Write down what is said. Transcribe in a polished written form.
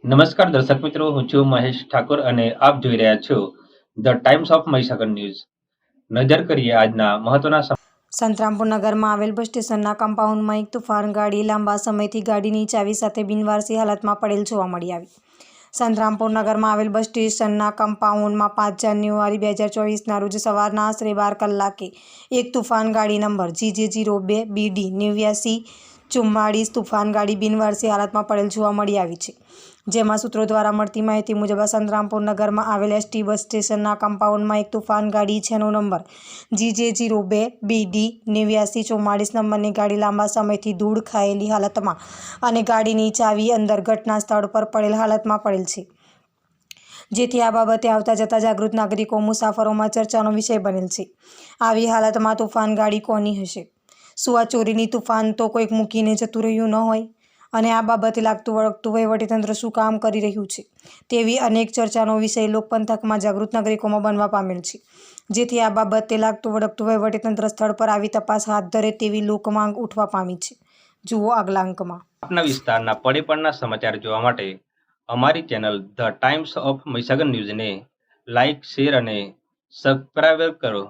નમસ્કાર દર્શક મિત્રો, હું છું મહેશ ઠાકોર અને આપ જોઈ રહ્યા છો the times of Mahisagar news. નજર કરીએ આજના મહત્વના સંતરામપુર નગરમાં આવેલ બસ સ્ટેશનના કમ્પાઉન્ડમાં એક તુફાન ગાડી લાંબા સમયથી ગાડીની ચાવી સાથે બિનવારસી હાલતમાં પડેલ જોવા મળી આવી. સંતરામપુર નગરમાં આવેલ બસ સ્ટેશનના કમ્પાઉન્ડમાં 5 જાન્યુઆરી 2024ના રોજ સવારના આશરે 12 કલાકે એક તુફાન ગાડી નંબર GJ02 BD 8944 તુફાન ગાડી બિનવારસી હાલતમાં પડેલ જોવા મળી આવી છે. જેમાં સૂત્રો દ્વારા મળતી માહિતી મુજબ સંતરામપુર નગરમાં આવેલ ST બસ સ્ટેશનના કમ્પાઉન્ડમાં એક તુફાન ગાડી જેનો નંબર GJ02 BD 8944 નંબરની ગાડી લાંબા સમયથી ધૂળ ખાયેલી હાલતમાં અને ગાડીની ચાવી અંદર ઘટના સ્થળ પર પડેલ હાલતમાં પડેલ છે. જેથી આ બાબતે આવતા જતા જાગૃત નાગરિકો મુસાફરોમાં ચર્ચાનો વિષય બનેલ છે. આવી હાલતમાં તુફાન ગાડી કોની હશે? શું આ ચોરીની તુફાન તો કોઈક મૂકીને જતું રહ્યું ન હોય? અને આ બાબતે લાગતું વળગતું વહીવટીતંત્ર શું કામ કરી રહ્યું છે? તેવી અનેક ચર્ચાનો વિષય લોકપંથકમાં જાગૃત નાગરિકોમાં બનવા પામેલ છે. જેથી આ બાબતે લાગતું વળગતું વહીવટીતંત્ર સ્થળ પર આવી તપાસ હાથ ધરે તેવી લોકમાંગ ઉઠવા પામી છે. જુઓ આગલા અંકમાં. આપના વિસ્તારના પડે સમાચાર જોવા માટે અમારી channel the times of Mahisagar ન્યૂઝને લાઇક, શેર અને સબસ્ક્રાઇબ કરો.